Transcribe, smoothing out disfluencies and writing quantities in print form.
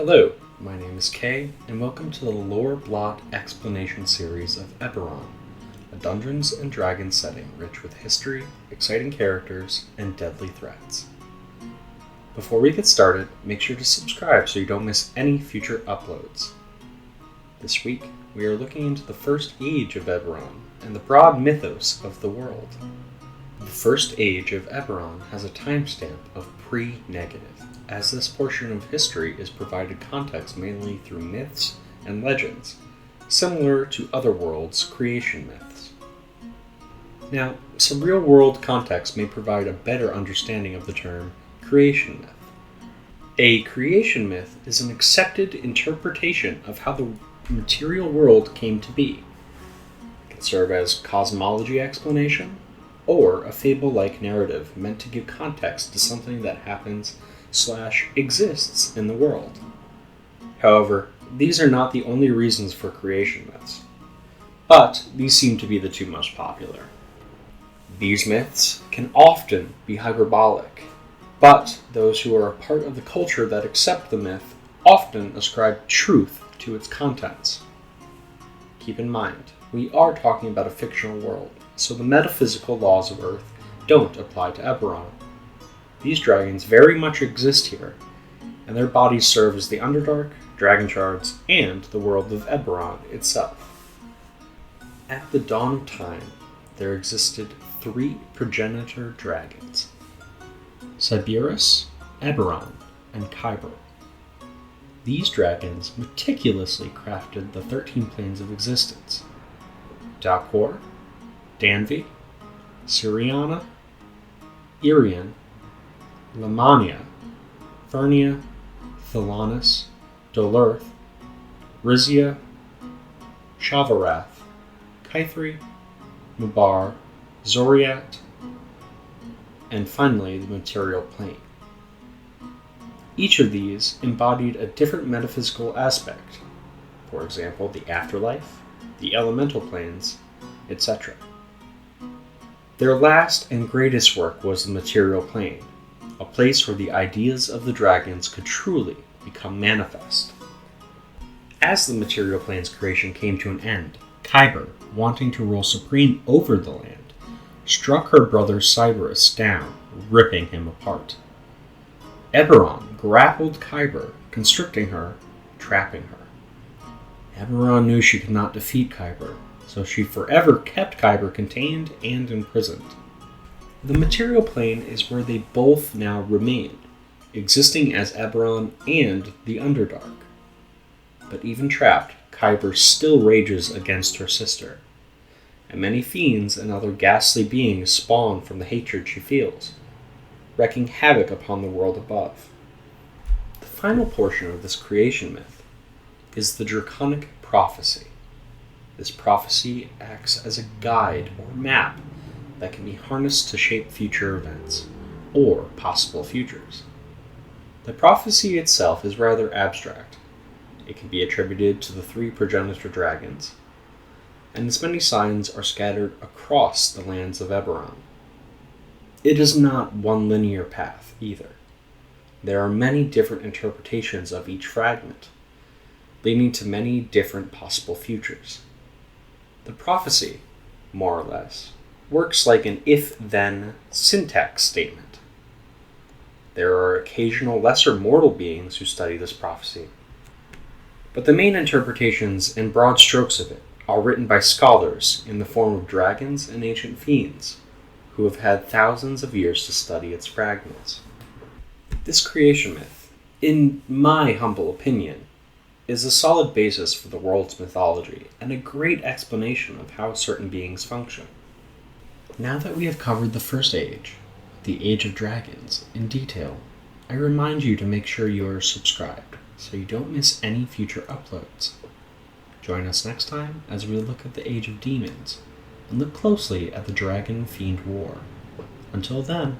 Hello, my name is Kay, and welcome to the Lore Blot Explanation series of Eberron, a Dungeons & Dragons setting rich with history, exciting characters, and deadly threats. Before we get started, make sure to subscribe so you don't miss any future uploads. This week, we are looking into the first age of Eberron and the broad mythos of the world. The first age of Eberron has a timestamp of pre-negative, as this portion of history is provided context mainly through myths and legends, similar to other worlds' creation myths. Now, some real-world context may provide a better understanding of the term creation myth. A creation myth is an accepted interpretation of how the material world came to be. It can serve as cosmology explanation, or a fable-like narrative meant to give context to something that happens/exists in the world. However, these are not the only reasons for creation myths, but these seem to be the two most popular. These myths can often be hyperbolic, but those who are a part of the culture that accept the myth often ascribe truth to its contents. Keep in mind, we are talking about a fictional world, so the metaphysical laws of Earth don't apply to Eberron. These dragons very much exist here, and their bodies serve as the Underdark, dragon shards, and the world of Eberron itself. At the dawn of time, there existed 3 progenitor dragons: Cerberus, Eberron, and Kyber. These dragons meticulously crafted the 13 planes of existence: Dalcor, Danvi, Siriana, Irian, Lamania, Fernia, Thelanis, Dolurth, Rizia, Shavarath, Kythri, Mubar, Zoriat, and finally the material plane. Each of these embodied a different metaphysical aspect, for example, the afterlife, the elemental planes, etc. Their last and greatest work was the material plane, a place where the ideas of the dragons could truly become manifest. As the material plane's creation came to an end, Kyber, wanting to rule supreme over the land, struck her brother Cerberus down, ripping him apart. Eberron grappled Kyber, constricting her, trapping her. Eberron knew she could not defeat Kyber, so she forever kept Kyber contained and imprisoned. The material plane is where they both now remain, existing as Eberron and the Underdark. But even trapped, Kyber still rages against her sister, and many fiends and other ghastly beings spawn from the hatred she feels, wreaking havoc upon the world above. The final portion of this creation myth is the Draconic Prophecy. This prophecy acts as a guide or map that can be harnessed to shape future events, or possible futures. The prophecy itself is rather abstract. It can be attributed to the 3 progenitor dragons, and its many signs are scattered across the lands of Eberron. It is not one linear path either. There are many different interpretations of each fragment, leading to many different possible futures. The prophecy, more or less, works like an if-then syntax statement. There are occasional lesser mortal beings who study this prophecy, but the main interpretations and broad strokes of it are written by scholars in the form of dragons and ancient fiends, who have had thousands of years to study its fragments. This creation myth, in my humble opinion, is a solid basis for the world's mythology and a great explanation of how certain beings function. Now that we have covered the first age, the Age of Dragons, in detail, I remind you to make sure you are subscribed so you don't miss any future uploads. Join us next time as we look at the Age of Demons and look closely at the Dragon-Fiend War. Until then,